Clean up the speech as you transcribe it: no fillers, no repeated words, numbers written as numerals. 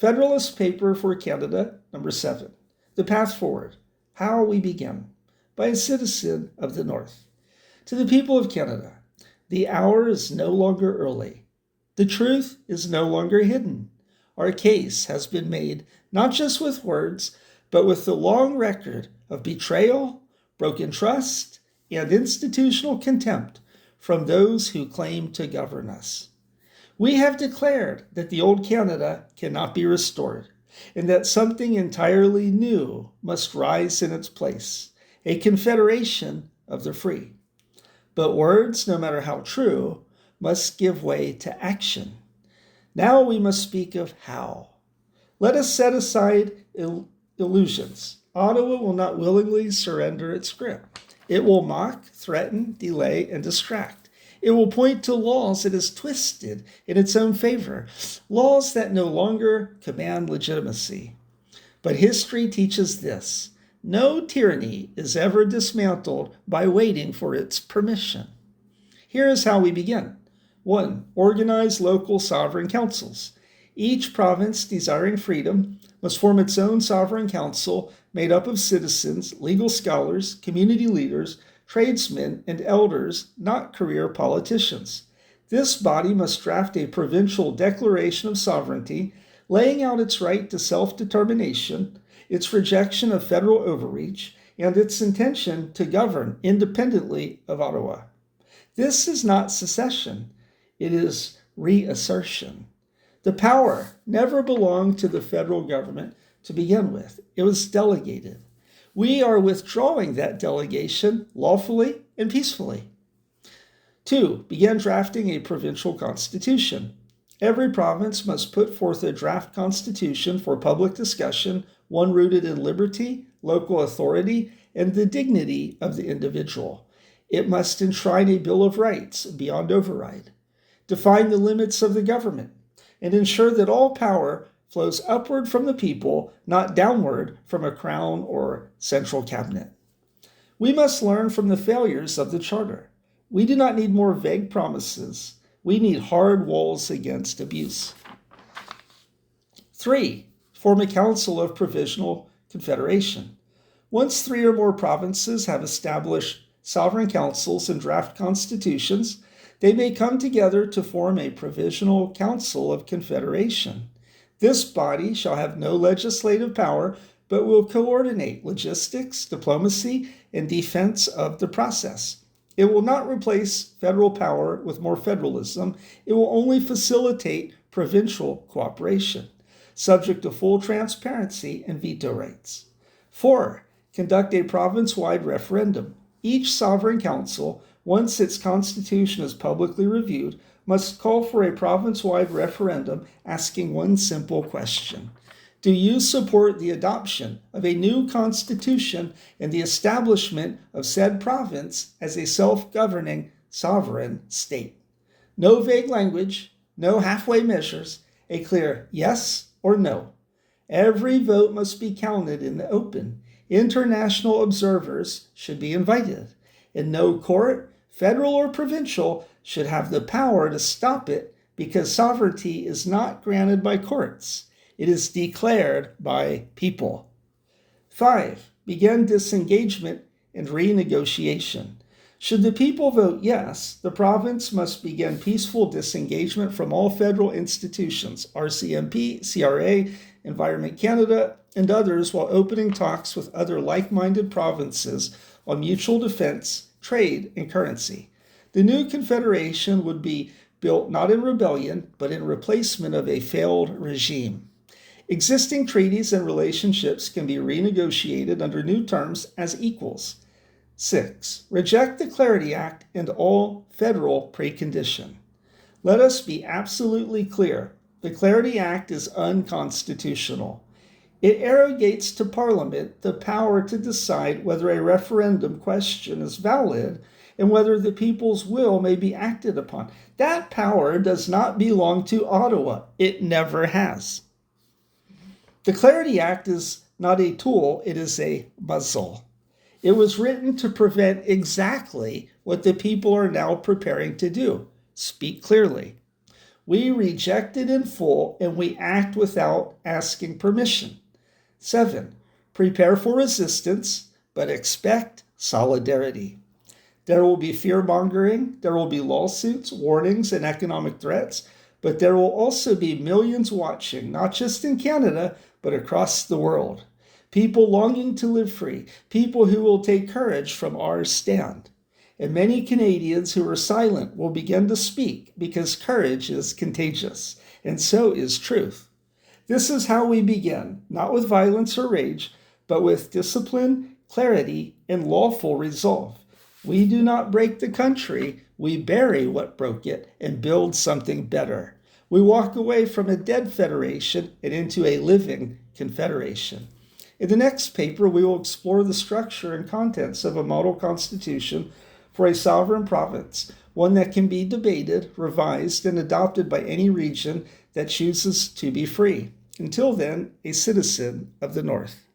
Federalist Paper for Canada, number 7. The Path Forward, How We Begin, by a citizen of the North. To the people of Canada, the hour is no longer early. The truth is no longer hidden. Our case has been made not just with words, but with the long record of betrayal, broken trust, and institutional contempt from those who claim to govern us. We have declared that the old Canada cannot be restored, and that something entirely new must rise in its place, a confederation of the free. But words, no matter how true, must give way to action. Now we must speak of how. Let us set aside illusions. Ottawa will not willingly surrender its grip. It will mock, threaten, delay, and distract. It will point to laws it has twisted in its own favor, laws that no longer command legitimacy. But history teaches this: no tyranny is ever dismantled by waiting for its permission. Here is how we begin. 1. Organize local sovereign councils. Each province desiring freedom must form its own sovereign council made up of citizens, legal scholars, community leaders, tradesmen, and elders, not career politicians. This body must draft a provincial declaration of sovereignty, laying out its right to self-determination, its rejection of federal overreach, and its intention to govern independently of Ottawa. This is not secession, it is reassertion. The power never belonged to the federal government to begin with. It was delegated. We are withdrawing that delegation lawfully and peacefully. 2. Begin drafting a provincial constitution. Every province must put forth a draft constitution for public discussion, one rooted in liberty, local authority, and the dignity of the individual. It must enshrine a Bill of Rights beyond override, define the limits of the government, and ensure that all power flows upward from the people, not downward from a crown or central cabinet. We must learn from the failures of the Charter. We do not need more vague promises. We need hard walls against abuse. 3. Form a Council of Provisional Confederation. Once 3 or more provinces have established sovereign councils and draft constitutions, they may come together to form a Provisional Council of Confederation. This body shall have no legislative power, but will coordinate logistics, diplomacy, and defense of the process. It will not replace federal power with more federalism. It will only facilitate provincial cooperation, subject to full transparency and veto rights. 4. Conduct a province-wide referendum. Each sovereign council, once its constitution is publicly reviewed, must call for a province-wide referendum asking one simple question: do you support the adoption of a new constitution and the establishment of said province as a self-governing sovereign state? No vague language, no halfway measures, a clear yes or no. Every vote must be counted in the open. International observers should be invited, and no court, federal or provincial, should have the power to stop it, because sovereignty is not granted by courts. It is declared by people. 5. Begin disengagement and renegotiation. Should the people vote yes, the province must begin peaceful disengagement from all federal institutions, RCMP, CRA, Environment Canada, and others, while opening talks with other like-minded provinces on mutual defense, trade, and currency. The new confederation would be built not in rebellion, but in replacement of a failed regime. Existing treaties and relationships can be renegotiated under new terms as equals. 6. Reject the Clarity Act and all federal precondition. Let us be absolutely clear. The Clarity Act is unconstitutional. It arrogates to Parliament the power to decide whether a referendum question is valid and whether the people's will may be acted upon. That power does not belong to Ottawa. It never has. The Clarity Act is not a tool, it is a muzzle. It was written to prevent exactly what the people are now preparing to do: speak clearly. We reject it in full and we act without asking permission. 7. Prepare for resistance, but expect solidarity. There will be fear-mongering, there will be lawsuits, warnings, and economic threats, but there will also be millions watching, not just in Canada, but across the world. People longing to live free, people who will take courage from our stand. And many Canadians who are silent will begin to speak because courage is contagious, and so is truth. This is how we begin, not with violence or rage, but with discipline, clarity, and lawful resolve. We do not break the country, we bury what broke it and build something better. We walk away from a dead federation and into a living confederation. In the next paper, we will explore the structure and contents of a model constitution for a sovereign province, one that can be debated, revised, and adopted by any region that chooses to be free. Until then, a citizen of the North.